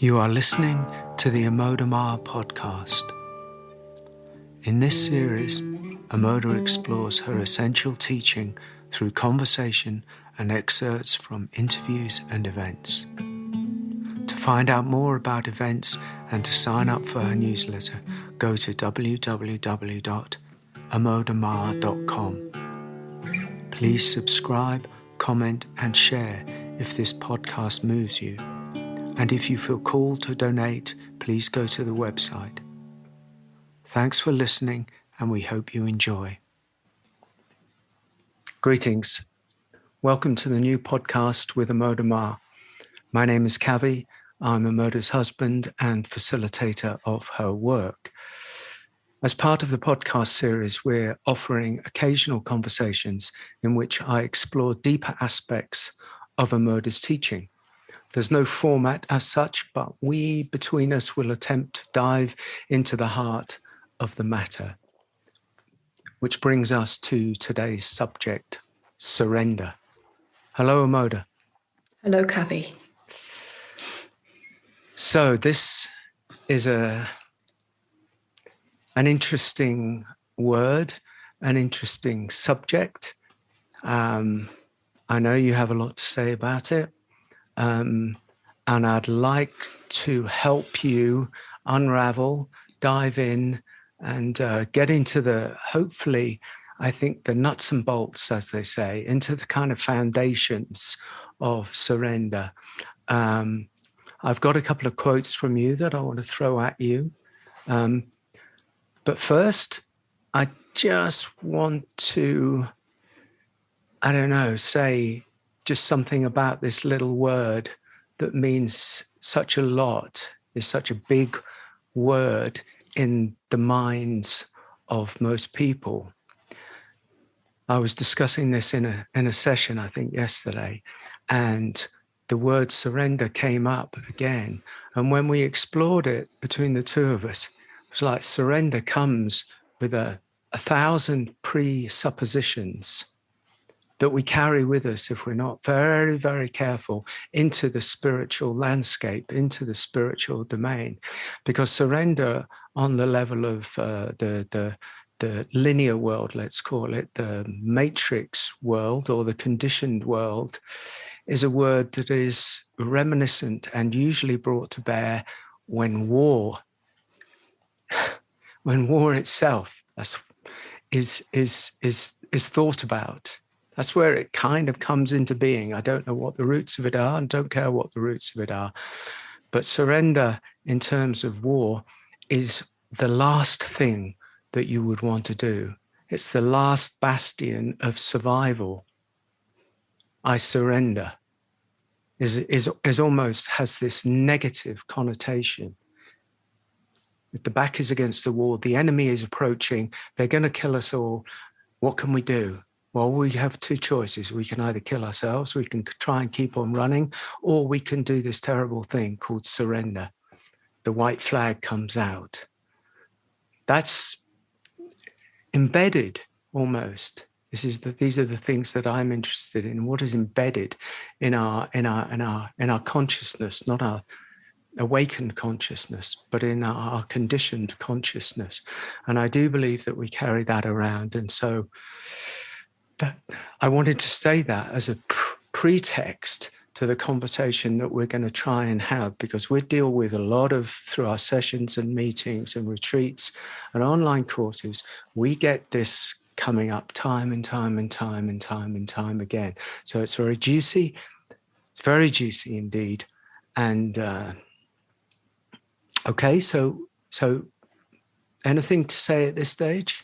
You are listening to the Amoda podcast. In this series, Amoda explores her essential teaching through conversation and excerpts from interviews and events. To find out more about events and to sign up for her newsletter, go to www.amodamar.com. Please subscribe, comment, and share if this podcast moves you. And if you feel called to donate, please go to the website. Thanks for listening, and we hope you enjoy. Greetings. Welcome to the new podcast with Amoda. My name is Kavi. I'm Amoda's husband and facilitator of her work. As part of the podcast series, we're offering occasional conversations in which I explore deeper aspects of Amoda's teaching. There's no format as such, but we, between us, will attempt to dive into the heart of the matter, which brings us to today's subject, surrender. Hello, Amoda. Hello, Kavi. So this is an interesting word, an interesting subject. I know you have a lot to say about it. And I'd like to help you unravel, dive in, and get into hopefully, I think, the nuts and bolts, as they say, into the kind of foundations of surrender. I've got a couple of quotes from you that I want to throw at you. But first, I just want to, say just something about this little word that means such a lot, is such a big word in the minds of most people. I was discussing this in a session, I think yesterday, and the word surrender came up again. And when we explored it between the two of us, it was like surrender comes with a thousand presuppositions that we carry with us if we're not very, very careful into the spiritual landscape, into the spiritual domain. Because surrender on the level of the linear world, let's call it, the matrix world or the conditioned world, is a word that is reminiscent and usually brought to bear when war itself is thought about. That's where it kind of comes into being. I don't know what the roots of it are and don't care what the roots of it are. But surrender in terms of war is the last thing that you would want to do. It's the last bastion of survival. I surrender is almost has this negative connotation. If the back is against the wall, the enemy is approaching, they're going to kill us all. What can we do? Well, we have two choices. We can either kill ourselves, we can try and keep on running, or we can do this terrible thing called surrender. The white flag comes out. That's embedded almost. These are the things that I'm interested in. What is embedded in our consciousness, not our awakened consciousness, but in our conditioned consciousness. And I do believe that we carry that around. And so that I wanted to say that as a pretext to the conversation that we're going to try and have, because we deal with a lot of, through our sessions and meetings and retreats and online courses, we get this coming up time and time and time and time and time again. So it's very juicy. It's very juicy indeed. And okay, so anything to say at this stage?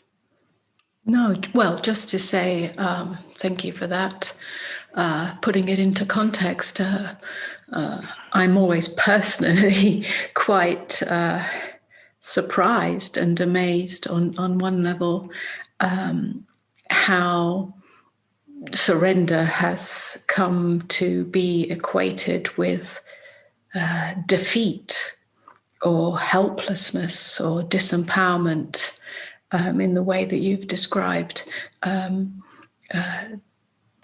No, well, just to say thank you for that. Putting it into context, I'm always personally quite surprised and amazed on one level how surrender has come to be equated with defeat or helplessness or disempowerment. In the way that you've described. To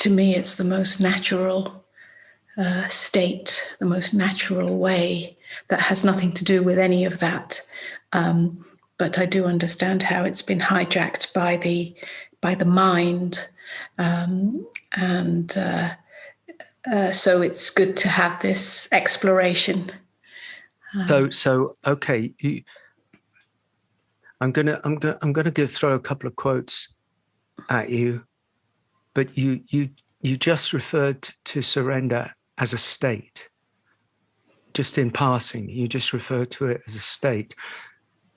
me, it's the most natural state, the most natural way that has nothing to do with any of that. But I do understand how it's been hijacked by the mind, and so it's good to have this exploration. So okay, I'm gonna throw a couple of quotes at you, but you just referred to surrender as a state. Just in passing, you just referred to it as a state.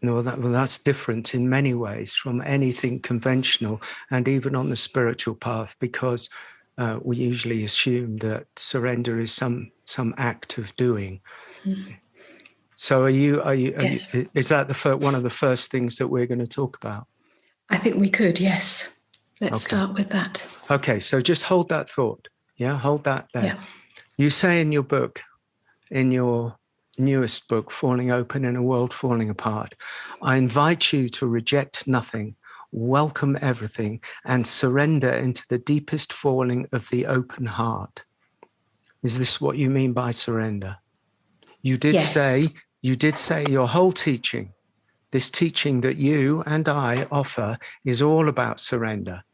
No, that's different in many ways from anything conventional, and even on the spiritual path, because we usually assume that surrender is some act of doing. Mm. So Yes. Is that one of the first things that we're going to talk about? I think we could, yes. Let's start with that. Okay, so just hold that thought. Yeah, hold that there. Yeah. You say in your book, in your newest book, Falling Open in a World Falling Apart, I invite you to reject nothing, welcome everything, and surrender into the deepest falling of the open heart. Is this what you mean by surrender? You did say your whole teaching, this teaching that you and I offer, is all about surrender.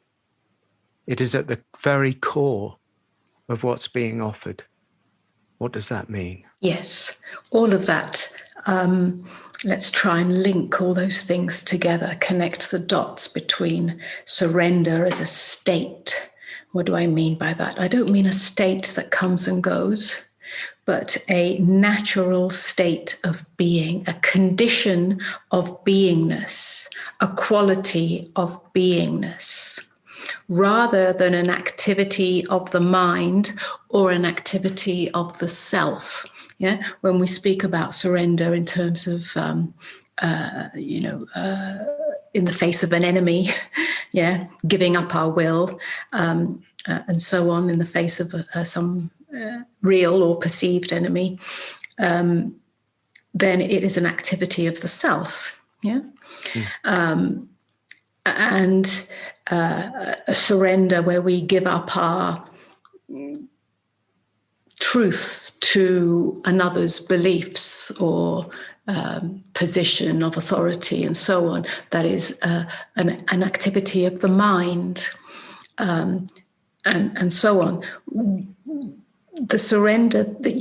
It is at the very core of what's being offered. What does that mean? Yes, all of that. Let's try and link all those things together, connect the dots between surrender as a state. What do I mean by that? I don't mean a state that comes and goes, but a natural state of being, a condition of beingness, a quality of beingness, rather than an activity of the mind or an activity of the self. Yeah, when we speak about surrender in terms of, in the face of an enemy, yeah, giving up our will, and so on, in the face of some real or perceived enemy, then it is an activity of the self. Yeah. And a surrender where we give up our truth to another's beliefs or position of authority and so on, that is an activity of the mind, and so on. The surrender that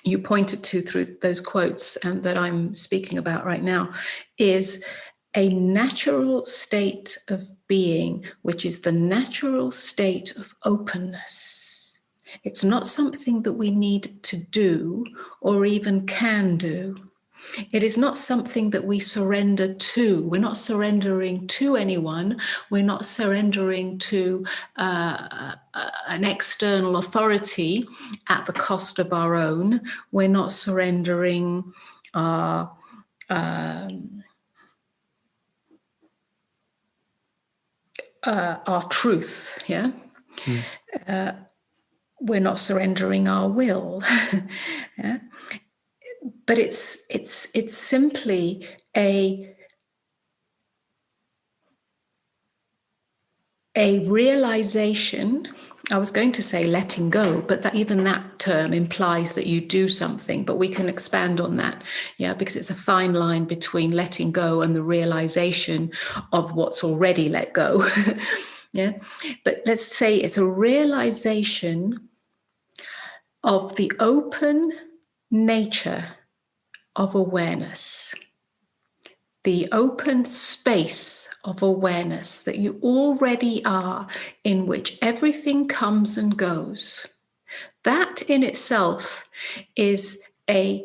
you pointed to through those quotes and that I'm speaking about right now is a natural state of being, which is the natural state of openness. It's not something that we need to do or even can do. It is not something that we surrender to. We're not surrendering to anyone. We're not surrendering to an external authority at the cost of our own. We're not surrendering our truth. Yeah. We're not surrendering our will. Yeah? But it's simply a realization. I was going to say letting go, but even that term implies that you do something, but we can expand on that, yeah, because it's a fine line between letting go and the realization of what's already let go. Yeah, but let's say it's a realization of the open nature of awareness, the open space of awareness that you already are, in which everything comes and goes. That in itself is a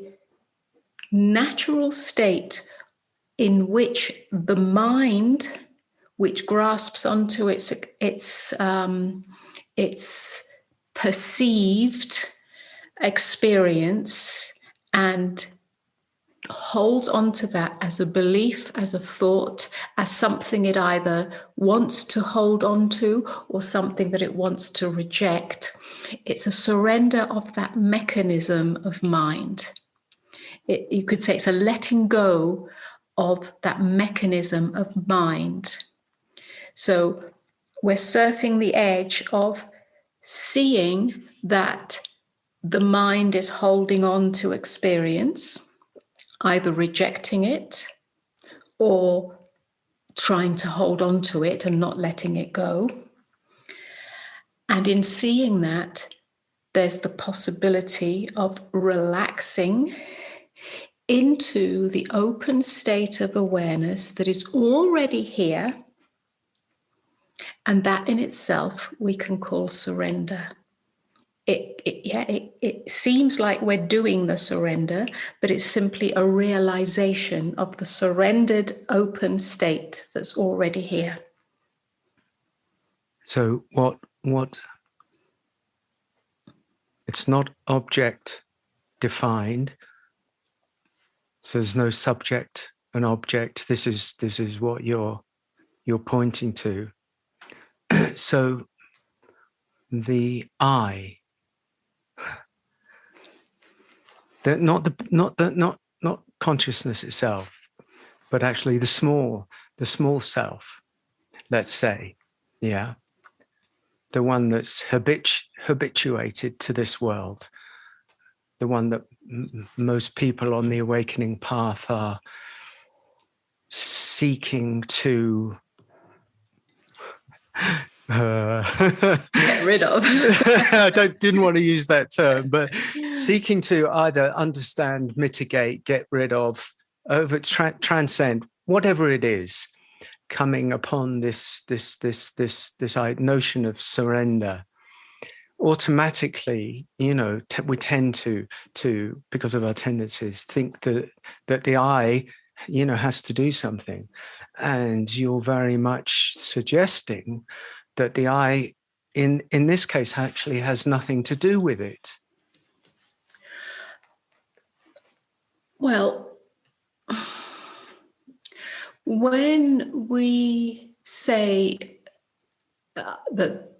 natural state in which the mind, which grasps onto its perceived experience and holds on to that as a belief, as a thought, as something it either wants to hold on to or something that it wants to reject. It's a surrender of that mechanism of mind. You could say it's a letting go of that mechanism of mind. So we're surfing the edge of seeing that the mind is holding on to experience, either rejecting it or trying to hold on to it and not letting it go. And in seeing that, there's the possibility of relaxing into the open state of awareness that is already here. And that in itself we can call surrender. It seems like we're doing the surrender, but it's simply a realization of the surrendered open state that's already here. So what it's not object defined. So there's no subject and object. This is what you're pointing to. So the I, not consciousness itself, but actually the small self, let's say, yeah, the one that's habituated to this world, the one that most people on the awakening path are seeking to get rid of. I didn't want to use that term, but seeking to either understand, mitigate, get rid of, transcend, whatever it is, coming upon this notion of surrender. Automatically, we tend to because of our tendencies think that the I, has to do something, and you're very much suggesting that the I, in this case, actually has nothing to do with it. Well, when we say that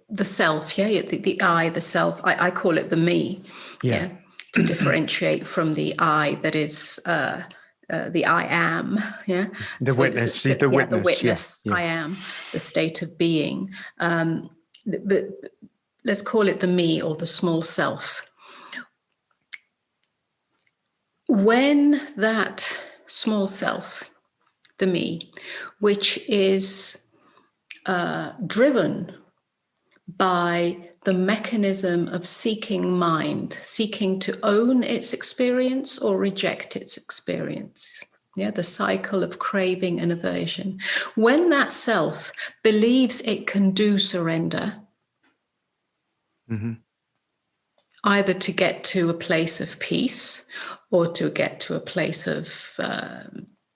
the self, the I, the self, I call it the me, to differentiate from the I that is the I am, the witness, the witness, I am, the state of being. But let's call it the me or the small self. When that small self, the me, which is driven by the mechanism of seeking mind, seeking to own its experience or reject its experience. The cycle of craving and aversion. When that self believes it can do surrender, either to get to a place of peace or to get to a place of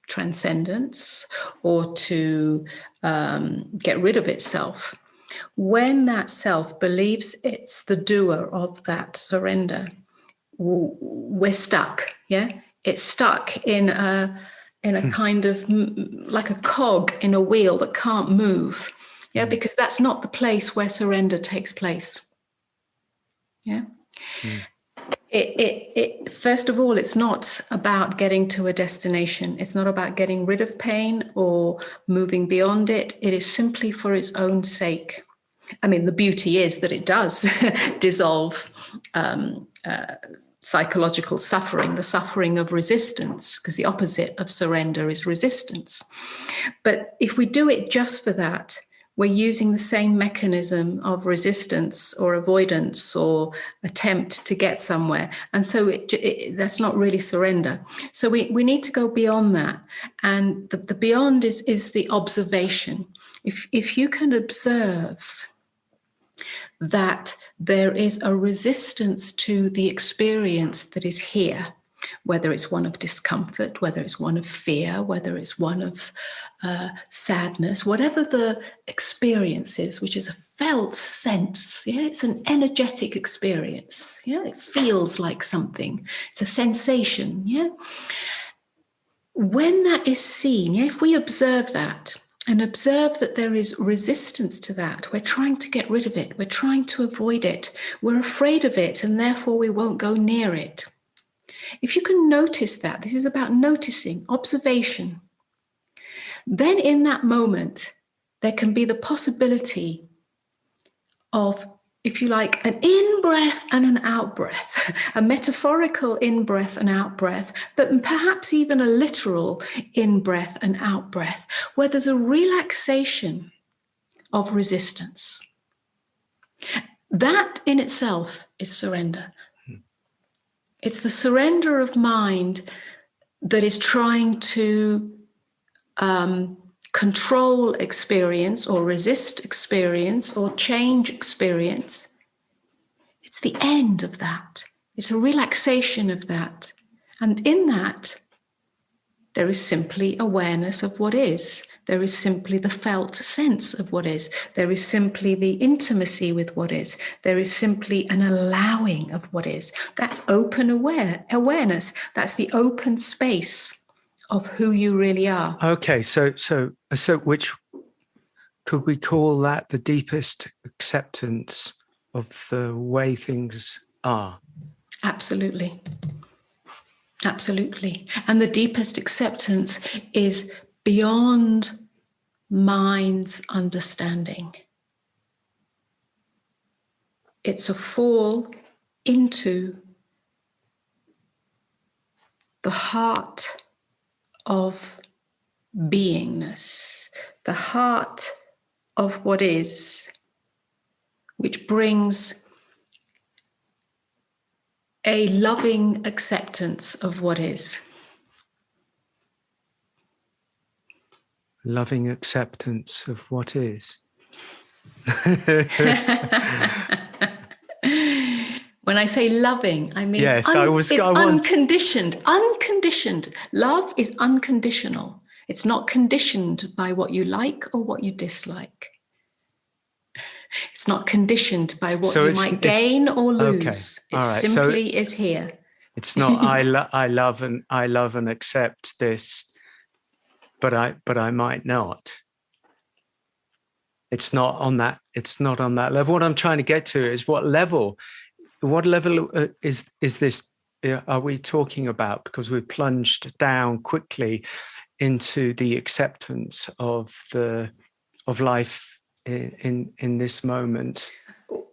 transcendence or to get rid of itself, when that self believes it's the doer of that surrender, we're stuck. It's stuck in a kind of like a cog in a wheel that can't move. Because that's not the place where surrender takes place. It first of all, it's not about getting to a destination. It's not about getting rid of pain or moving beyond it. It is simply for its own sake. I mean, the beauty is that it does dissolve psychological suffering, the suffering of resistance, because the opposite of surrender is resistance. But if we do it just for that, we're using the same mechanism of resistance or avoidance or attempt to get somewhere. And so that's not really surrender. So we need to go beyond that. And the beyond is the observation. If you can observe that there is a resistance to the experience that is here, whether it's one of discomfort, whether it's one of fear, whether it's one of sadness, whatever the experience is, which is a felt sense, it's an energetic experience, it feels like something, it's a sensation, When that is seen, if we observe that, and observe that there is resistance to that, we're trying to get rid of it, we're trying to avoid it, we're afraid of it, and therefore we won't go near it. If you can notice that, this is about noticing, observation, then in that moment, there can be the possibility of if you like, an in-breath and an out-breath, a metaphorical in-breath and out-breath, but perhaps even a literal in-breath and out-breath, where there's a relaxation of resistance. That in itself is surrender. It's the surrender of mind that is trying to control experience or resist experience or change experience. It's the end of that. It's a relaxation of that. And in that, there is simply awareness of what is. There is simply the felt sense of what is. There is simply the intimacy with what is. There is simply an allowing of what is. That's open awareness. That's the open space of who you really are. Okay, so which could we call that the deepest acceptance of the way things are? Absolutely. Absolutely. And the deepest acceptance is beyond mind's understanding. It's a fall into the heart of beingness, the heart of what is, which brings a loving acceptance of what is. Loving acceptance of what is. When I say loving, I mean yes, it's unconditioned. Unconditioned. Love is unconditional. It's not conditioned by what you like or what you dislike. It's not conditioned by what you might gain or lose. Okay. It simply is here. It's not I love and accept this, but I might not. It's not on that level. What I'm trying to get to is what level is this are we talking about? Because we've plunged down quickly into the acceptance of life in this moment.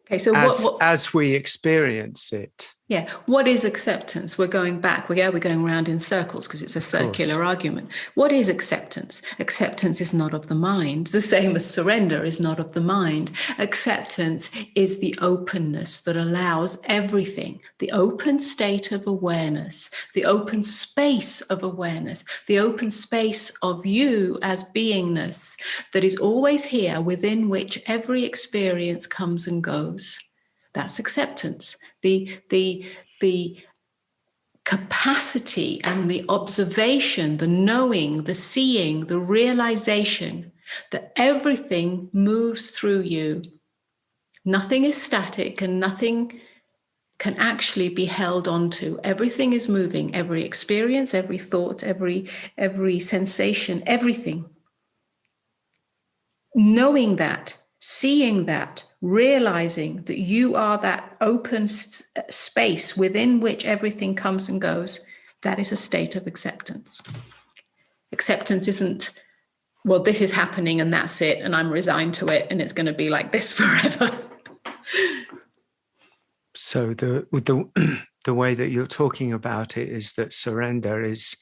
Okay, so as we experience it. Yeah, what is acceptance? We're going back. We're going around in circles because it's a circular argument. What is acceptance? Acceptance is not of the mind, the same as surrender is not of the mind. Acceptance is the openness that allows everything, the open state of awareness, the open space of awareness, the open space of you as beingness that is always here, within which every experience comes and goes. That's acceptance. The capacity and the observation, the knowing, the seeing, the realization that everything moves through you. Nothing is static and nothing can actually be held onto. Everything is moving, every experience, every thought, every sensation, everything. Knowing that, seeing that, realizing that you are that open space within which everything comes and goes, that is a state of acceptance. Acceptance isn't, well, this is happening and that's it, and I'm resigned to it, and it's going to be like this forever. So the way that you're talking about it is that surrender is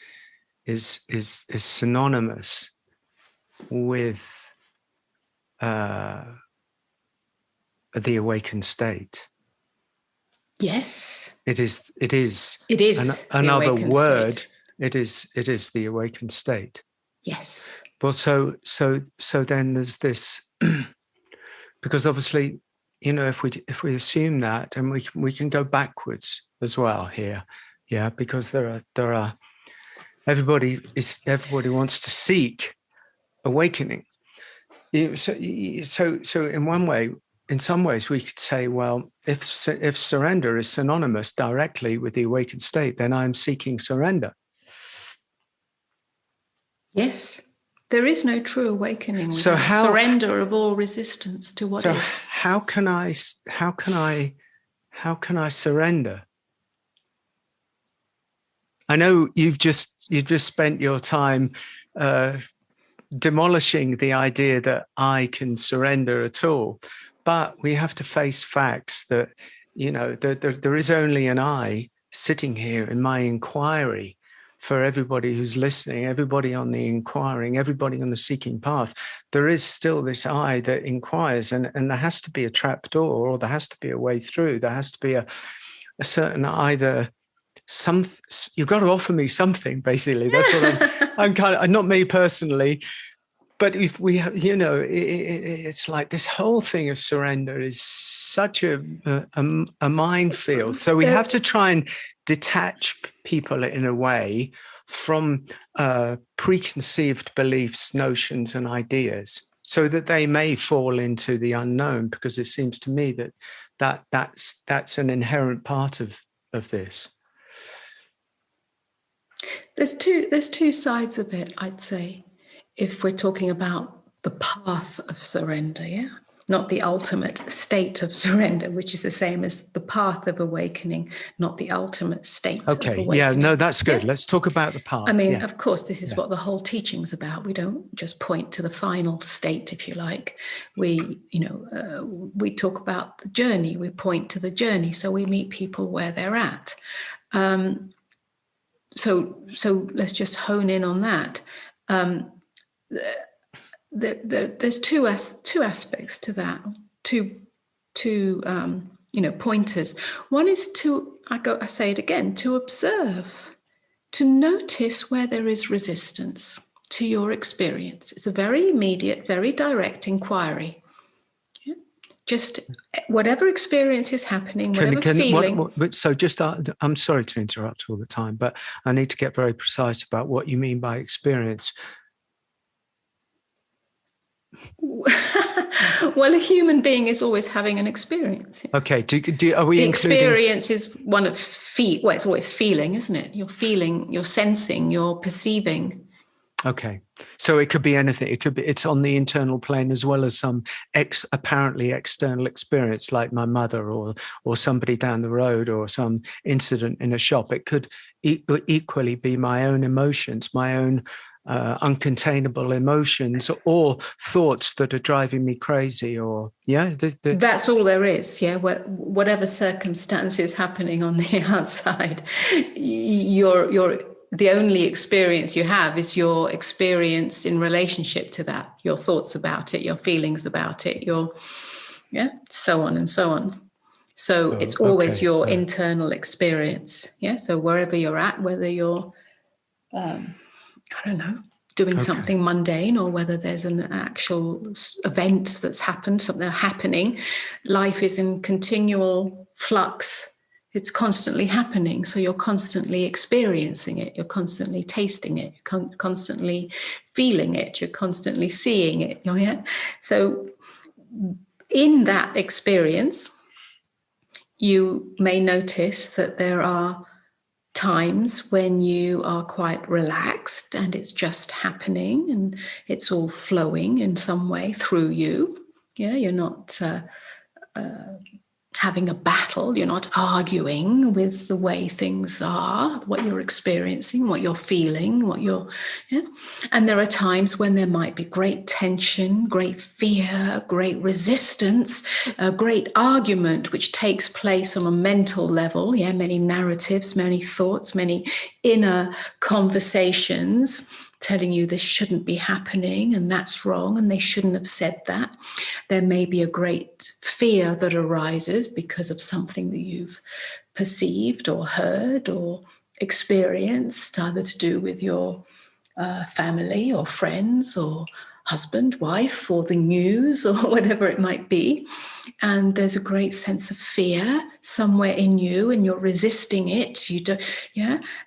synonymous with the awakened state. Yes. It is another word. State. It is the awakened state. Yes. Well, so then there's this, because obviously, if we assume that, and we can go backwards as well here, yeah, because there are everybody wants to seek awakening. So in some ways, we could say, well, if surrender is synonymous directly with the awakened state, then I'm seeking surrender. Yes, there is no true awakening without surrender of all resistance to what is. So how can I surrender? I know you've just spent your time demolishing the idea that I can surrender at all. But we have to face facts that, there is only an I sitting here in my inquiry. For everybody who's listening, everybody on the inquiring, everybody on the seeking path, there is still this I that inquires, and there has to be a trap door, or there has to be a way through. There has to be a certain either you've got to offer me something, basically. That's what I'm kind of, not me personally, but if we have, it's like this whole thing of surrender is such a minefield. So we have to try and detach people in a way from preconceived beliefs, notions, and ideas, so that they may fall into the unknown, because it seems to me that's an inherent part of this. There's two sides of it, I'd say, if we're talking about the path of surrender, yeah? Not the ultimate state of surrender, which is the same as the path of awakening, not the ultimate state of awakening. Okay, yeah, no, that's good. Yeah. Let's talk about the path. I mean, of course, this is what the whole teaching's about. We don't just point to the final state, if you like. We talk about the journey. We point to the journey. So we meet people where they're at. So let's just hone in on that. There's two aspects to that. Two pointers. One is I say it again, to observe, to notice where there is resistance to your experience. It's a very immediate, very direct inquiry. Yeah? Just whatever experience is happening, whatever feeling. I'm sorry to interrupt all the time, but I need to get very precise about what you mean by experience. Well, a human being is always having an experience. Okay. Are we the experience is one of it's always feeling, isn't it? You're feeling, you're sensing, you're perceiving. Okay. So it could be anything. It's on the internal plane as well as some apparently external experience, like my mother or somebody down the road, or some incident in a shop. It could equally be my own emotions, my own uncontainable emotions, or thoughts that are driving me crazy, or that's all there is. Yeah, whatever circumstance is happening on the outside, you're the only experience you have is your experience in relationship to that, your thoughts about it, your feelings about it, so on and so on. So it's always your internal experience. Yeah. So wherever you're at, whether you're doing something mundane, or whether there's an actual event that's happened, something happening, life is in continual flux. It's constantly happening. So you're constantly experiencing it. You're constantly tasting it. You're constantly feeling it. You're constantly seeing it. So in that experience, you may notice that there are times when you are quite relaxed and it's just happening and it's all flowing in some way through you. Yeah, you're not having a battle. You're not arguing with the way things are, what you're experiencing, what you're feeling, And there are times when there might be great tension, great fear, great resistance, a great argument which takes place on a mental level. Yeah, many narratives, many thoughts, many inner conversations telling you this shouldn't be happening and that's wrong and they shouldn't have said that. There may be a great fear that arises because of something that you've perceived or heard or experienced, either to do with your family or friends or husband, wife, or the news, or whatever it might be. And there's a great sense of fear somewhere in you, and you're resisting it.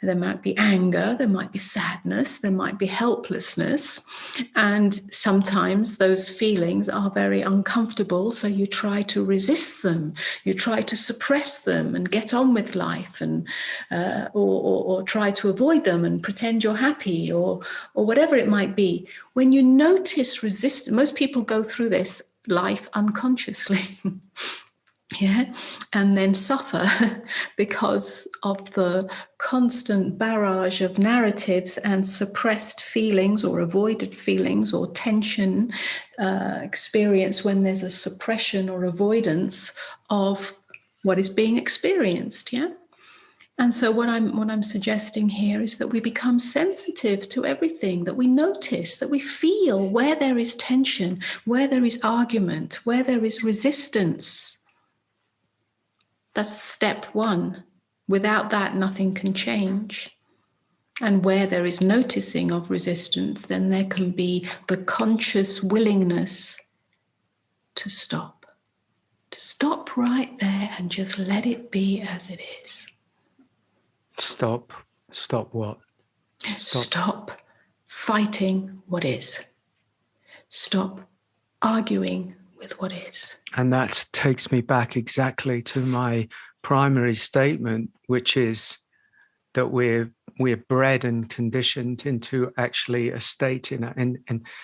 There might be anger, there might be sadness, there might be helplessness. And sometimes those feelings are very uncomfortable. So you try to resist them. You try to suppress them and get on with life, and or try to avoid them and pretend you're happy, or whatever it might be. When you notice resistance, most people go through this life unconsciously. Yeah, and then suffer because of the constant barrage of narratives and suppressed feelings or avoided feelings or tension experience when there's a suppression or avoidance of what is being experienced. Yeah. And so what I'm suggesting here is that we become sensitive to everything, that we notice, that we feel where there is tension, where there is argument, where there is resistance. That's step one. Without that, nothing can change. And where there is noticing of resistance, then there can be the conscious willingness to stop right there and just let it be as it is. Stop what? Stop fighting what is. Stop arguing with what is. And that takes me back exactly to my primary statement, which is that we're bred and conditioned into actually a state in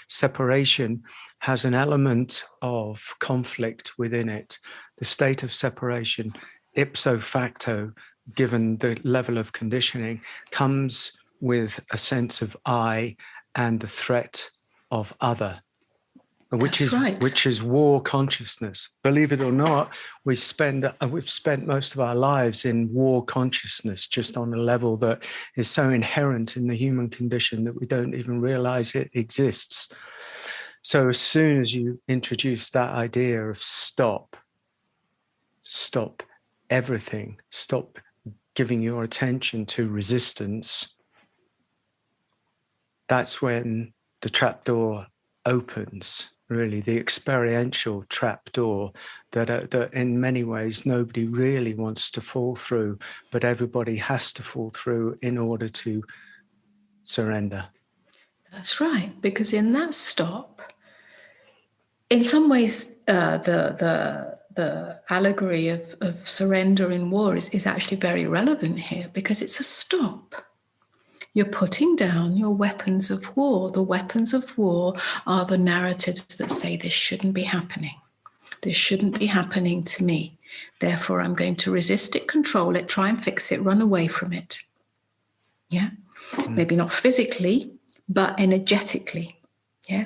separation has an element of conflict within it. The state of separation, ipso facto, given the level of conditioning, comes with a sense of I and the threat of other. Which is war consciousness. Believe it or not, we've spent most of our lives in war consciousness, just on a level that is so inherent in the human condition that we don't even realize it exists. So as soon as you introduce that idea of stop everything, stop giving your attention to resistance, that's when the trapdoor opens. Really, the experiential trapdoor that in many ways nobody really wants to fall through, but everybody has to fall through in order to surrender. That's right, because in that stop, in some ways, the allegory of surrender in war is actually very relevant here, because it's a stop. You're putting down your weapons of war. The weapons of war are the narratives that say this shouldn't be happening. This shouldn't be happening to me. Therefore, I'm going to resist it, control it, try and fix it, run away from it. Yeah? Maybe not physically, but energetically. Yeah?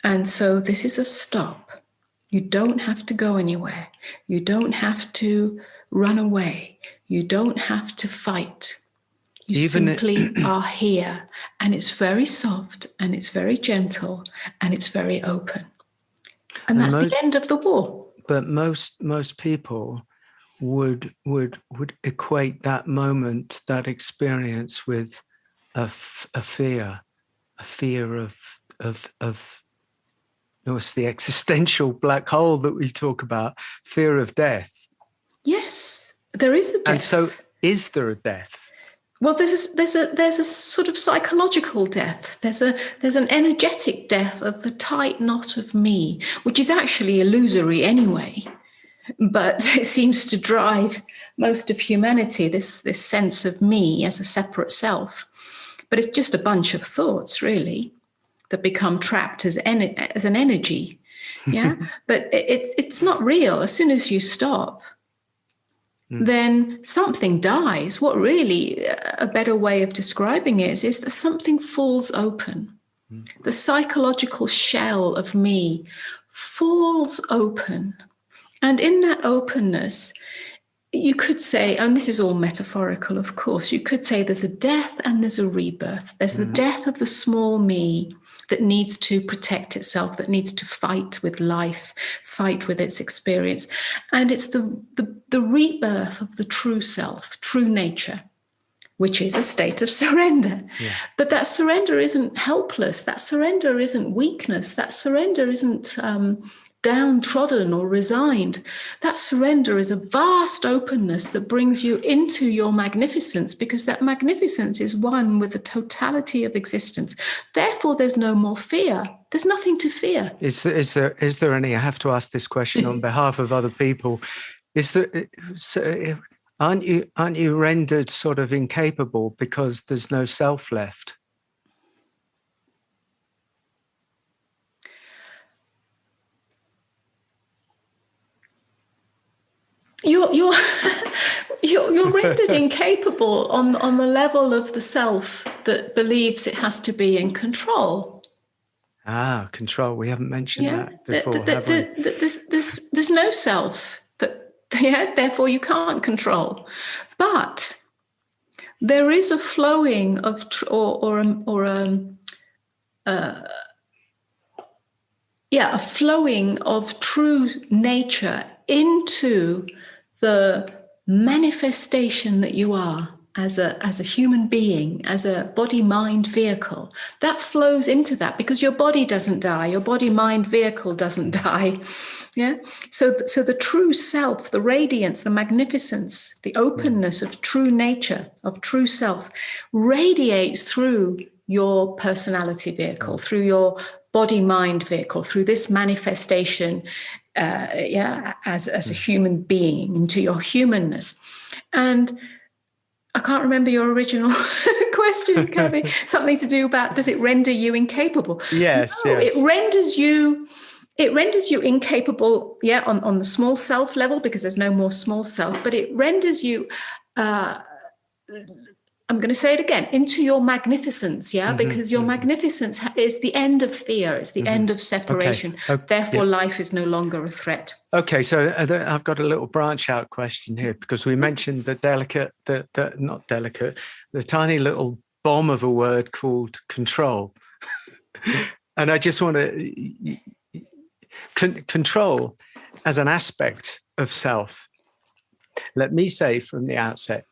And so this is a stop. You don't have to go anywhere. You don't have to run away. You don't have to fight. You simply are here, and it's very soft, and it's very gentle, and it's very open. And that's the end of the war. But most people would equate that moment, that experience, with a fear of it's the existential black hole that we talk about, fear of death. Yes, there is a death. And so, is there a death? Well, there's a sort of psychological death. There's an energetic death of the tight knot of me, which is actually illusory anyway, but it seems to drive most of humanity. This sense of me as a separate self, but it's just a bunch of thoughts, really, that become trapped as an energy. Yeah, but it's not real. As soon as you stop, then something dies. What really, a better way of describing it is that something falls open. The psychological shell of me falls open. And in that openness, you could say, and this is all metaphorical, of course, you could say there's a death and there's a rebirth. There's the death of the small me that needs to protect itself, that needs to fight with life, fight with its experience. And it's the rebirth of the true self, true nature, which is a state of surrender. Yeah. But that surrender isn't helpless. That surrender isn't weakness. That surrender isn't downtrodden or resigned. That surrender is a vast openness that brings you into your magnificence, because that magnificence is one with the totality of existence. Therefore, there's no more fear. There's nothing to fear. Is there any? I have to ask this question on behalf of other people. Aren't you rendered sort of incapable because there's no self left? you're you're rendered incapable on the level of the self that believes it has to be in control. Control. We haven't mentioned Yeah, that before, have we? there's no self that, yeah, therefore you can't control. But there is a flowing of a flowing of true nature into the manifestation that you are as a human being, as a body-mind vehicle. That flows into that because your body doesn't die, your body-mind vehicle doesn't die. Yeah. So the true self, the radiance, the magnificence, the openness of true nature, of true self, radiates through your personality vehicle, through your body-mind vehicle, through this manifestation, as a human being, into your humanness. And I can't remember your original question, Kavi. Something to do about, does it render you incapable? Yes, no, yes. It renders you incapable, on the small self level, because there's no more small self, but it renders you, I'm going to say it again, into your magnificence, because your magnificence is the end of fear, it's the end of separation. Okay. Therefore, life is no longer a threat. Okay, so I've got a little branch out question here, because we mentioned the the tiny little bomb of a word called control. And I just want to control as an aspect of self, let me say from the outset,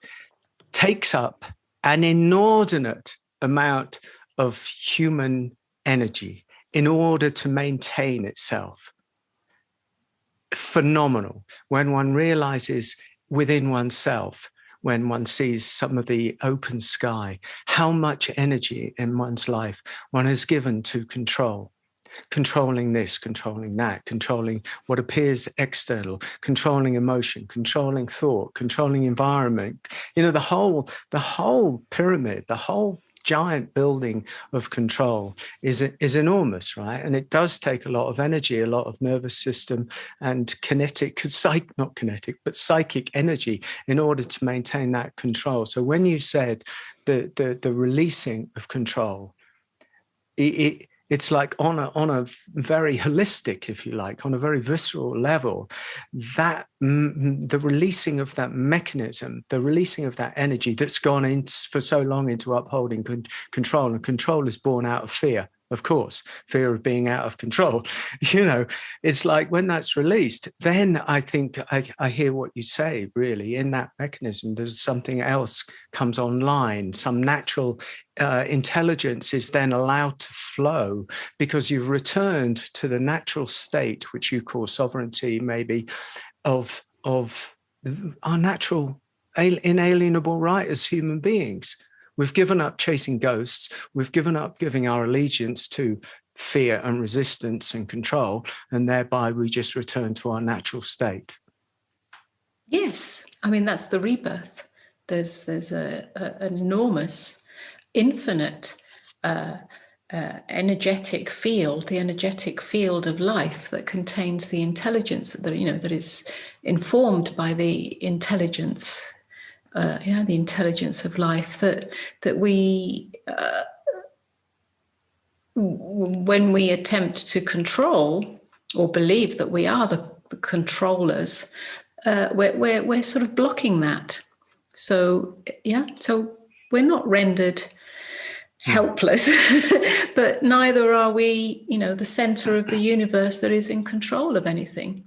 takes up an inordinate amount of human energy in order to maintain itself. Phenomenal. When one realizes within oneself, when one sees some of the open sky, how much energy in one's life one has given to controlling this, controlling that, controlling what appears external, controlling emotion, controlling thought, controlling environment. The whole pyramid, the whole giant building of control is enormous, right? And it does take a lot of energy, a lot of nervous system and psychic energy in order to maintain that control. So when you said the releasing of control, it's like on a very holistic, if you like, on a very visceral level, that the releasing of that mechanism, the releasing of that energy that's gone in for so long into upholding control, and control is born out of fear. Of course, fear of being out of control. It's like when that's released, then I think I hear what you say, really. In that mechanism, there's something else comes online. Some natural intelligence is then allowed to flow because you've returned to the natural state, which you call sovereignty, maybe, of our natural inalienable right as human beings. We've given up chasing ghosts. We've given up giving our allegiance to fear and resistance and control, and thereby we just return to our natural state. Yes, I mean, that's the rebirth. There's an enormous, infinite energetic field, the energetic field of life that contains the intelligence that is informed by the intelligence. The intelligence of life that we, when we attempt to control or believe that we are the controllers, we're sort of blocking that. So we're not rendered helpless, but neither are we, the center of the universe that is in control of anything.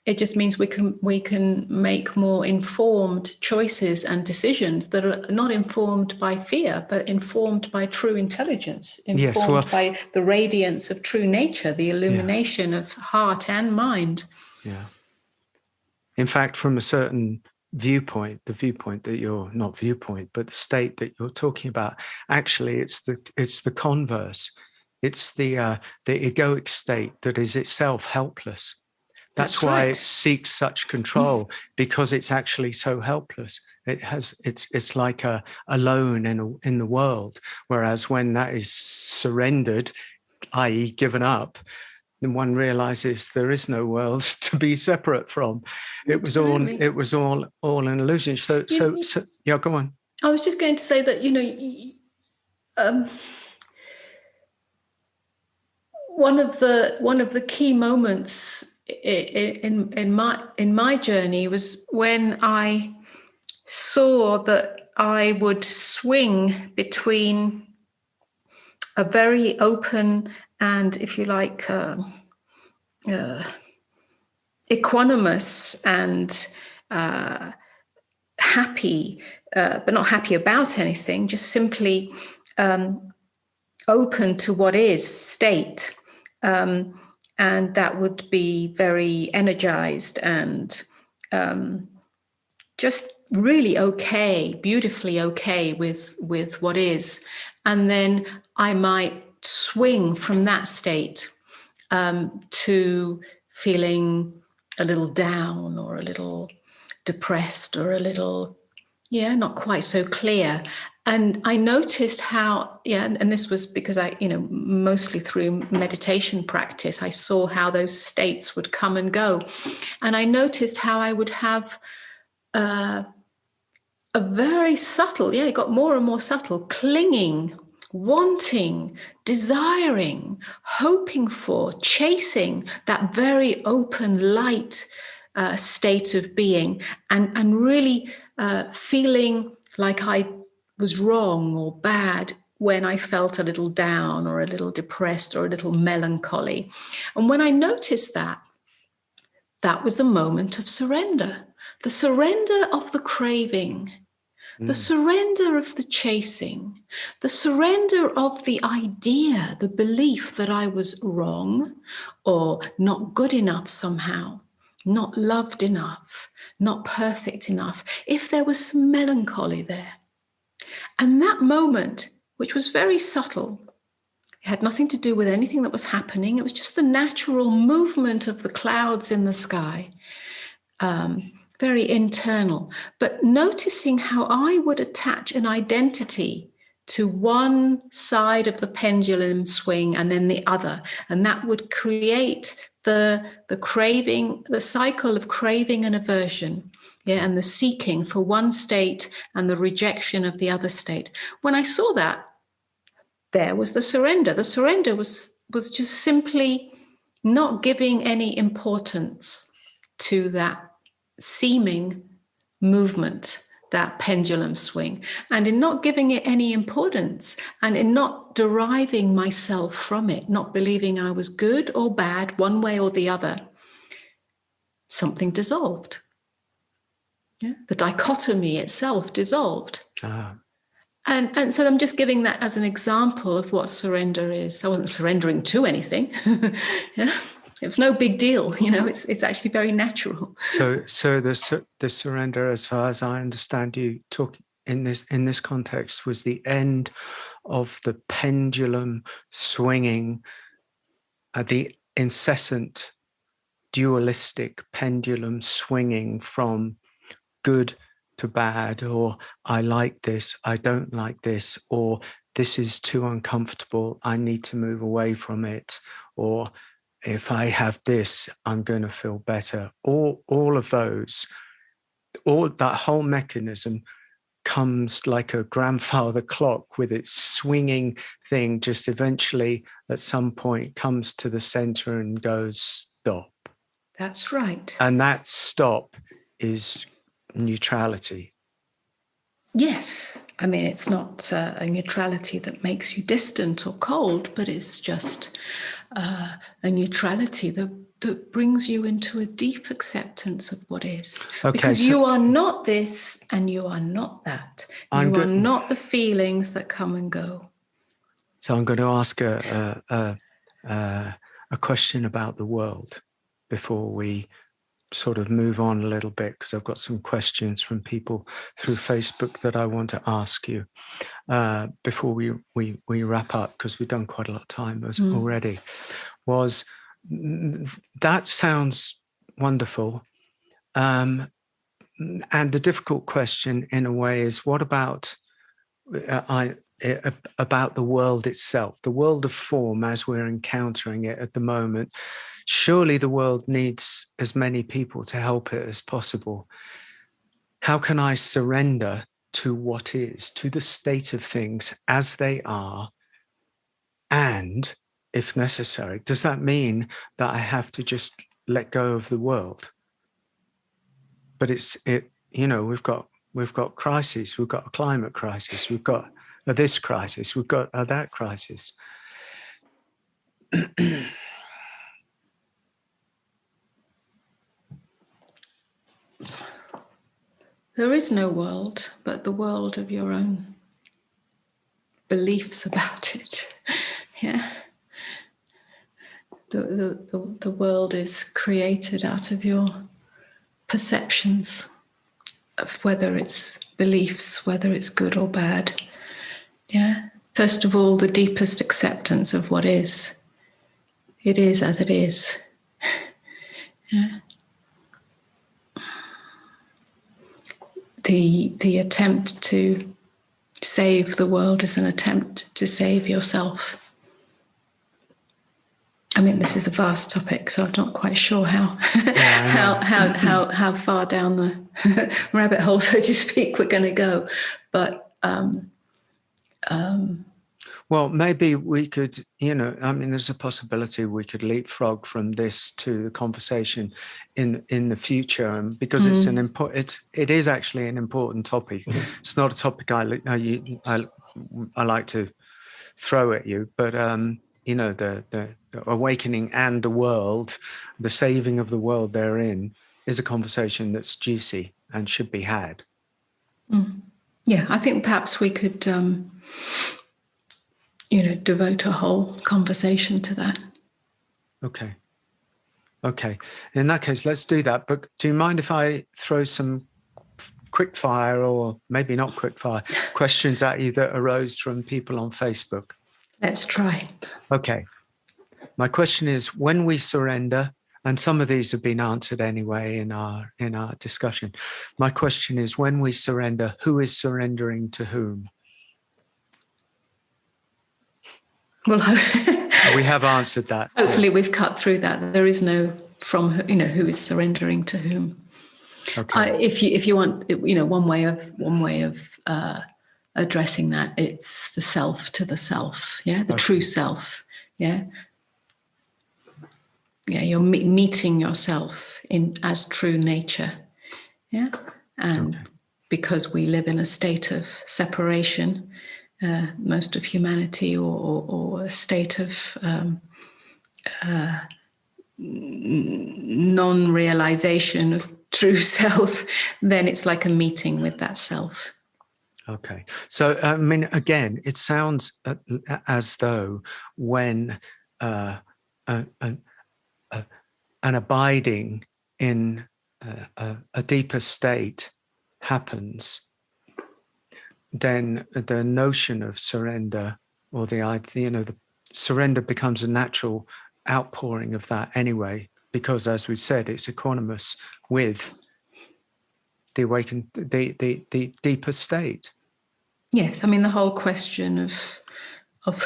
It just means we can make more informed choices and decisions that are not informed by fear, but informed by true intelligence, by the radiance of true nature, the illumination of heart and mind. Yeah. In fact, from a certain viewpoint, the viewpoint that you're not viewpoint, but the state that you're talking about, actually, it's the converse. It's the egoic state that is itself helpless. That's why it seeks such control, because it's actually so helpless. It's like alone in the world. Whereas when that is surrendered, i.e. given up, then one realizes there is no world to be separate from. It was all an illusion. So yeah, go on. I was just going to say that, one of the key moments in my journey was when I saw that I would swing between a very open and, if you like, equanimous and happy, but not happy about anything, just simply open to what is state. And that would be very energized and just really okay, beautifully okay with what is. And then I might swing from that state to feeling a little down or a little depressed or a little, not quite so clear. And I noticed how, and this was because I, mostly through meditation practice, I saw how those states would come and go. And I noticed how I would have a very subtle, it got more and more subtle, clinging, wanting, desiring, hoping for, chasing that very open, light state of being, and really feeling like I was wrong or bad when I felt a little down or a little depressed or a little melancholy. And when I noticed that, that was the moment of surrender, the surrender of the craving, the surrender of the chasing, the surrender of the idea, the belief that I was wrong or not good enough somehow, not loved enough, not perfect enough, if there was some melancholy there. And that moment, which was very subtle, it had nothing to do with anything that was happening. It was just the natural movement of the clouds in the sky. Very internal, but noticing how I would attach an identity to one side of the pendulum swing and then the other, and that would create the craving, the cycle of craving and aversion, and the seeking for one state and the rejection of the other state. When I saw that, there was the surrender. The surrender was just simply not giving any importance to that seeming movement, that pendulum swing, and in not giving it any importance and in not deriving myself from it, not believing I was good or bad one way or the other, something dissolved. The dichotomy itself dissolved. And so I'm just giving that as an example of what surrender is. I wasn't surrendering to anything. It was no big deal, it's actually very natural. So the surrender, as far as I understand you talking in this context, was the end of the pendulum swinging, the incessant dualistic pendulum swinging from good to bad, or I like this, I don't like this, or this is too uncomfortable, I need to move away from it, or if I have this, I'm going to feel better. All of those, that whole mechanism comes like a grandfather clock with its swinging thing, just eventually at some point comes to the center and goes stop. That's right. And that stop is neutrality. Yes. I mean, it's not a neutrality that makes you distant or cold, but it's just a neutrality that brings you into a deep acceptance of what is. Okay, because you are not this and you are not that. You are not the feelings that come and go. So I'm going to ask a question about the world before we sort of move on a little bit, because I've got some questions from people through Facebook that I want to ask you before we wrap up, because we've done quite a lot of time already. That sounds wonderful. And the difficult question in a way is, what about, about the world itself, the world of form as we're encountering it at the moment. Surely the world needs as many people to help it as possible. How can I surrender to what is, to the state of things as they are? And if necessary, does that mean that I have to just let go of the world? But we've got crises, we've got a climate crisis, we've got this crisis, we've got that crisis. There is no world but the world of your own beliefs about it. Yeah. The world is created out of your perceptions of whether it's beliefs, whether it's good or bad. Yeah. First of all, the deepest acceptance of what is. It is as it is. Yeah. The attempt to save the world is an attempt to save yourself. I mean, this is a vast topic, so I'm not quite sure how far down the rabbit hole, so to speak, we're going to go. But well, maybe we could, there's a possibility we could leapfrog from this to the conversation in the future, and because it is actually an important topic. It's not a topic I like to throw at you, but the awakening and the world, the saving of the world therein, is a conversation that's juicy and should be had. Yeah, I think perhaps we could, devote a whole conversation to that. Okay. In that case, let's do that. But do you mind if I throw some quick fire, or maybe not quick fire, questions at you that arose from people on Facebook? Let's try. Okay. My question is, when we surrender, and some of these have been answered anyway in our discussion. My question is, when we surrender, who is surrendering to whom? Well, we have answered that. Hopefully, we've cut through that. There is no who is surrendering to whom. Okay. If you want, one way of addressing that, it's the self to the self. Yeah, the true self. Yeah. Yeah, you're meeting yourself as true nature. Yeah, and because we live in a state of separation, most of humanity, or a state of non-realization of true self, then it's like a meeting with that self. Okay. So, I mean, again, it sounds as though when an abiding in a deeper state happens, then the notion of surrender, or the surrender becomes a natural outpouring of that anyway, because, as we said, it's equanimous with the awakened, the deeper state. Yes, I mean, the whole question of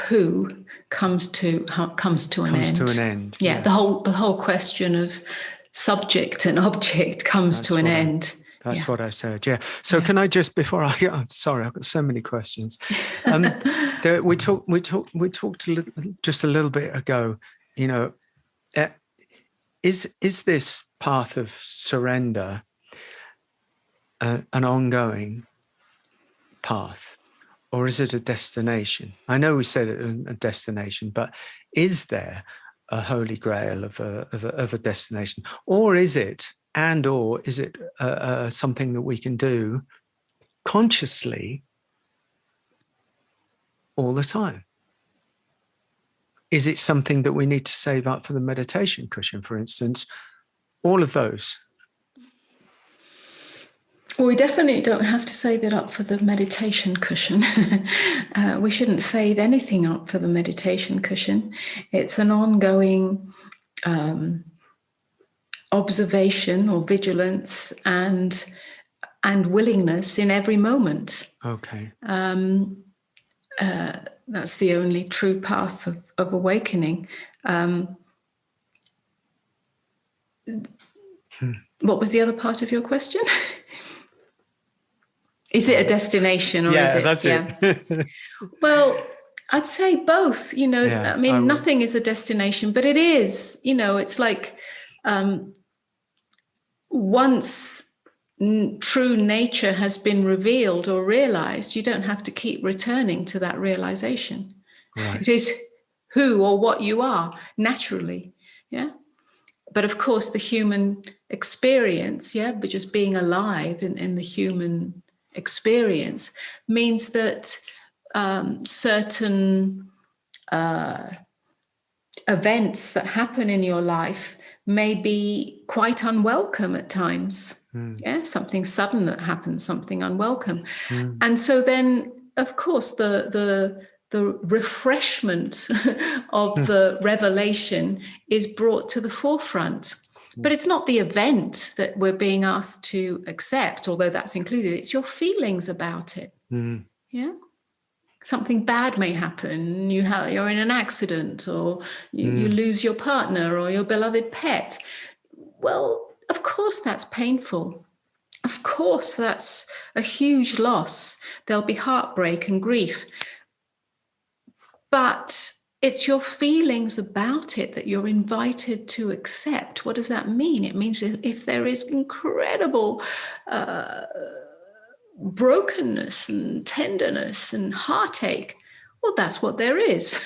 who comes to an end. Yeah, the whole question of subject and object comes to an end. That's what I said. Yeah. So can I just, before I'm sorry, I've got so many questions. We talked just a little bit ago. Is this path of surrender an ongoing path, or is it a destination? I know we said it was a destination, but is there a holy grail of a destination, or is it something that we can do consciously all the time? Is it something that we need to save up for the meditation cushion, for instance? All of those. Well, we definitely don't have to save it up for the meditation cushion. We shouldn't save anything up for the meditation cushion. It's an ongoing observation or vigilance and willingness in every moment. Okay. That's the only true path of awakening. What was the other part of your question? Is it a destination, or is it? That's it. Well, I'd say both. I mean, nothing is a destination, but it is. It's like once true nature has been revealed or realized, you don't have to keep returning to that realization. Right. It is who or what you are naturally. Yeah. But of course, the human experience, but just being alive in the human experience means that certain events that happen in your life may be quite unwelcome at times. Something sudden that happens, something unwelcome. And so then, of course, the refreshment of the revelation is brought to the forefront. But it's not the event that we're being asked to accept, although that's included. It's your feelings about it. Yeah. Something bad may happen. You're in an accident, or you lose your partner or your beloved pet. Well, of course that's painful. Of course that's a huge loss. There'll be heartbreak and grief. But it's your feelings about it that you're invited to accept. What does that mean? It means if there is incredible brokenness and tenderness and heartache, well, that's what there is.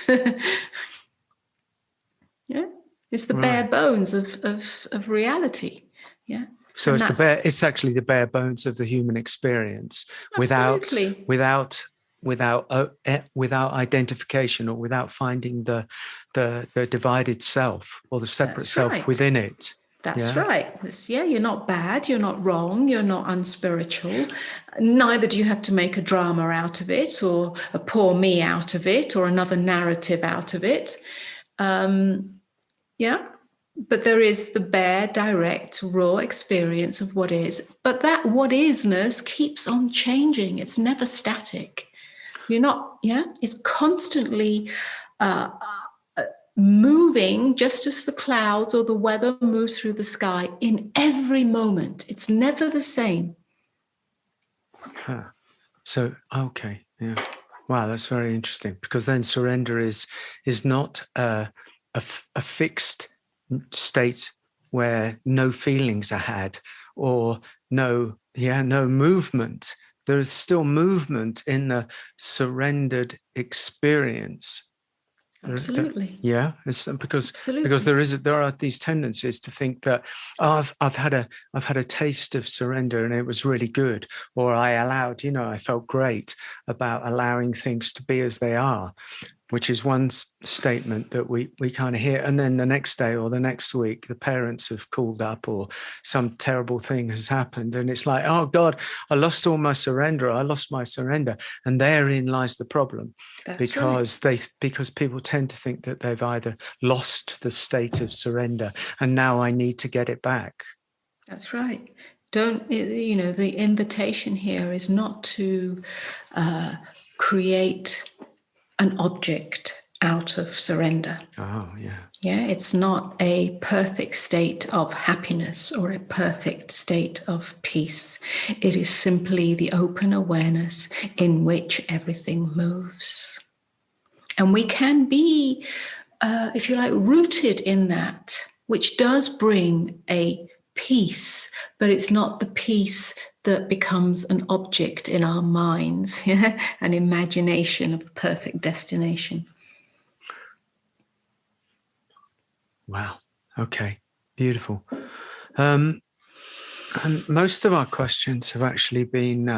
Yeah, it's the bare bones of reality. Yeah. So it's actually the bare bones of the human experience. Absolutely. without identification, or without finding the divided self or the separate self within it. That's right. You're not bad, you're not wrong, you're not unspiritual. Neither do you have to make a drama out of it, or a poor me out of it, or another narrative out of it. But there is the bare, direct, raw experience of what is. But that what isness keeps on changing. It's never static. It's constantly moving, just as the clouds or the weather moves through the sky in every moment. It's never the same. So, okay. Yeah. Wow, that's very interesting, because then surrender is not a fixed state where no feelings are had, or no movement. There is still movement in the surrendered experience. Absolutely. It's because there are these tendencies to think that I've had a taste of surrender and it was really good, or I felt great about allowing things to be as they are, which is one statement that we kind of hear. And then the next day or the next week, the parents have called up, or some terrible thing has happened. And it's like, oh God, I lost my surrender. And therein lies the problem. Because people tend to think that they've either lost the state of surrender and now I need to get it back. That's right. The invitation here is not to create an object out of surrender. Oh, yeah. Yeah, it's not a perfect state of happiness or a perfect state of peace. It is simply the open awareness in which everything moves. And we can be, if you like, rooted in that, which does bring a peace, but it's not the peace that becomes an object in our minds, an imagination of a perfect destination. Wow. Okay. Beautiful. And most of our questions have actually been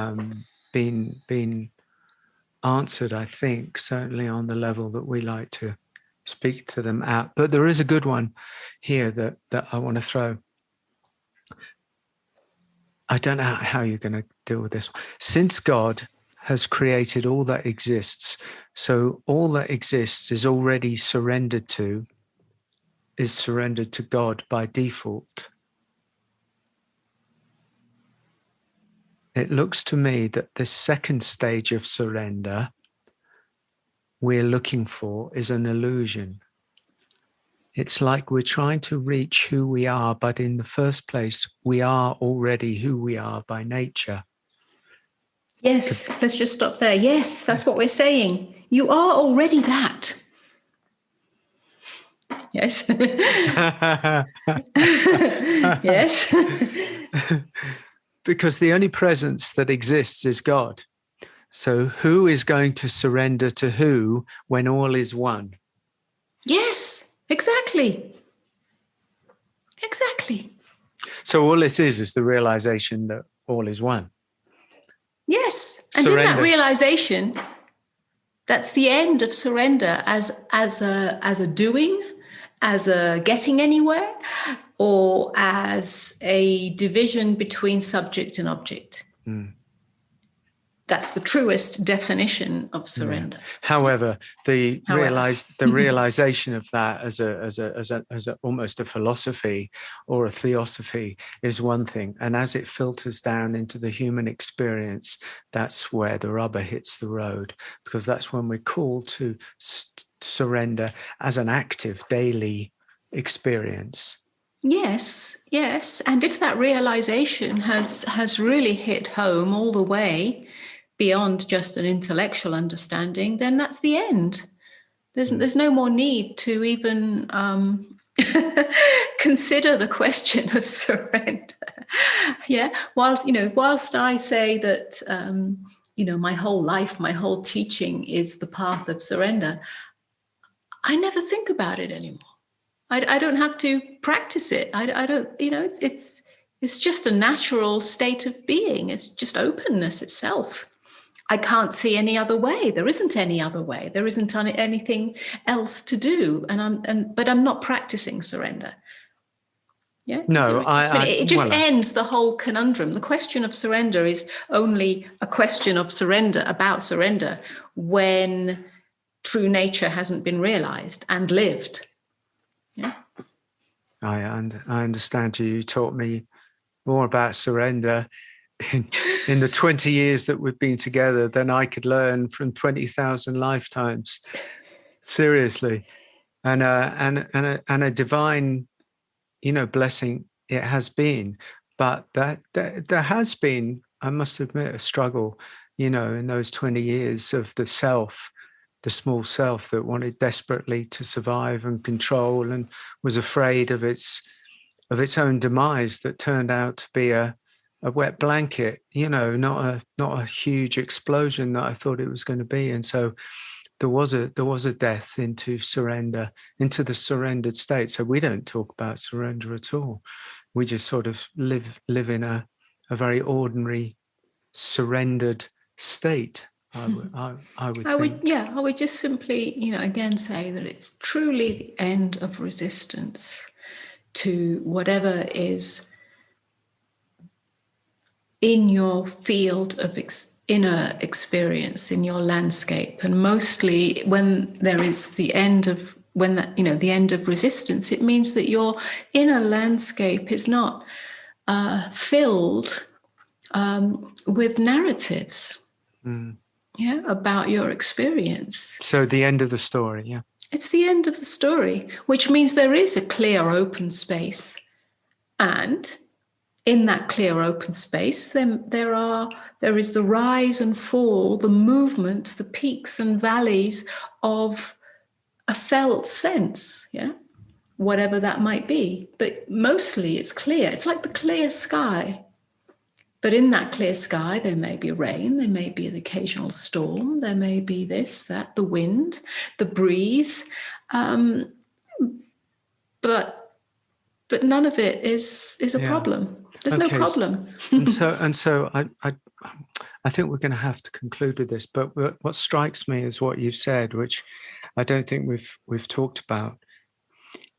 answered, I think, certainly on the level that we like to speak to them at. But there is a good one here that I want to throw. I don't know how you're going to deal with this. Since God has created all that exists, so all that exists is already surrendered to God by default. It looks to me that this second stage of surrender we're looking for is an illusion. It's like we're trying to reach who we are, but in the first place, we are already who we are by nature. Yes, let's just stop there. Yes, that's what we're saying. You are already that. Yes. Yes. Because the only presence that exists is God. So who is going to surrender to who when all is one? Yes, exactly. Exactly. So all this is the realization that all is one. Yes. And Surrender. in that realization, that's the end of surrender as a doing, as a getting anywhere, or as a division between subject and object. Mm. That's the truest definition of surrender. Yeah. However, the realization of that as a almost a philosophy or a theosophy is one thing, and as it filters down into the human experience, that's where the rubber hits the road, because that's when we're called to surrender as an active daily experience. Yes, yes, and if that realization has really hit home all the way beyond just an intellectual understanding, then that's the end. There's no more need to even consider the question of surrender. Yeah, whilst I say that my whole life, my whole teaching is the path of surrender, I never think about it anymore. I don't have to practice it. I don't, it's just a natural state of being. It's just openness itself. I can't see any other way. There isn't any other way. There isn't anything else to do. But I'm not practicing surrender. Yeah. No, it just ends the whole conundrum. The question of surrender is only a question of surrender, about surrender, when true nature hasn't been realized and lived. Yeah. I understand you. You taught me more about surrender in the 20 years that we've been together than I could learn from 20,000 lifetimes. Seriously. And a divine, blessing it has been. But that there has been, I must admit, a struggle, in those 20 years of the self, the small self that wanted desperately to survive and control and was afraid of its own demise, that turned out to be a wet blanket, not a huge explosion that I thought it was going to be. And so there was a death into surrender, into the surrendered state. So we don't talk about surrender at all. We just sort of live in a very ordinary surrendered state. I would think. I would just simply, again say that it's truly the end of resistance to whatever is in your field of inner experience, in your landscape. And mostly when there is the end of the end of resistance, it means that your inner landscape is not filled with narratives. About your experience. So the end of the story, yeah. It's the end of the story, which means there is a clear open space. And in that clear open space, then there is the rise and fall, the movement, the peaks and valleys of a felt sense, whatever that might be. But mostly it's clear. It's like the clear sky. But in that clear sky, there may be rain, there may be an occasional storm, there may be this, that, the wind, the breeze, but none of it is a problem. There's no problem. and so I think we're going to have to conclude with this. But what strikes me is what you've said, which I don't think we've talked about,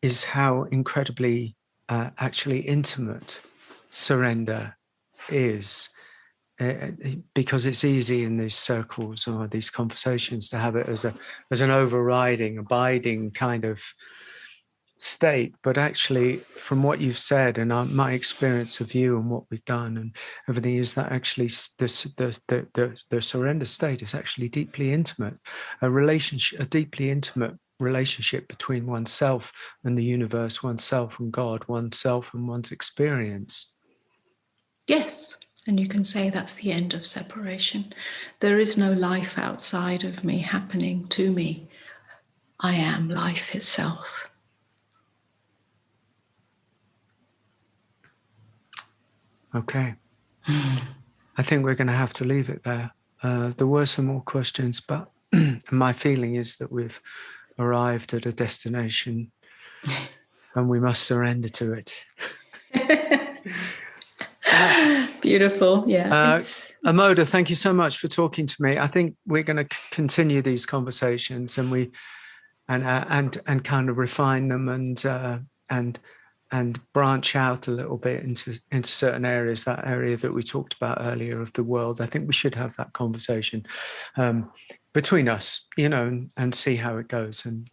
is how incredibly actually intimate surrender is, because it's easy in these circles or these conversations to have it as an overriding, abiding kind of state, but actually from what you've said and my experience of you and what we've done and everything, is that actually the surrender state is actually deeply intimate, a deeply intimate relationship between oneself and the universe, oneself and God, oneself and one's experience. Yes. And you can say that's the end of separation. There is no life outside of me happening to me. I am life itself. Okay. I think we're going to have to leave it there. There were some more questions, but my feeling is that we've arrived at a destination and we must surrender to it. Beautiful. Yeah. Amoda, thank you so much for talking to me. I think we're going to continue these conversations and kind of refine them and branch out a little bit into certain areas, that area that we talked about earlier of the world. I think we should have that conversation between us, and see how it goes. And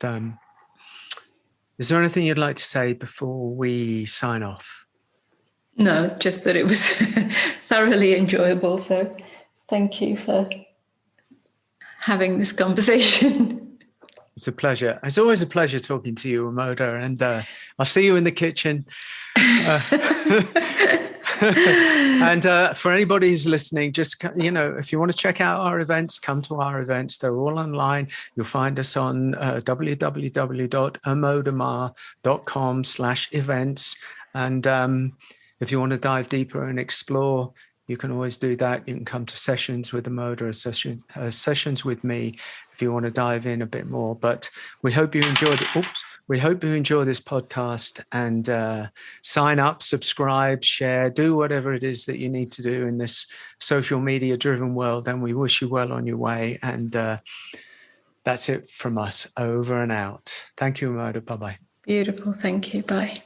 is there anything you'd like to say before we sign off? No, just that it was thoroughly enjoyable. So thank you for having this conversation. It's a pleasure. It's always a pleasure talking to you, Amoda, and I'll see you in the kitchen. And for anybody who's listening, just, if you want to check out our events, come to our events. They're all online. You'll find us on www.amodamar.com/events. And if you want to dive deeper and explore, you can always do that. You can come to sessions with Amoda or sessions with me if you want to dive in a bit more. But we hope you enjoyed it. We hope you enjoy this podcast, and sign up, subscribe, share, do whatever it is that you need to do in this social media driven world. And we wish you well on your way. And that's it from us. Over and out. Thank you, Amoda. Bye-bye. Beautiful. Thank you. Bye.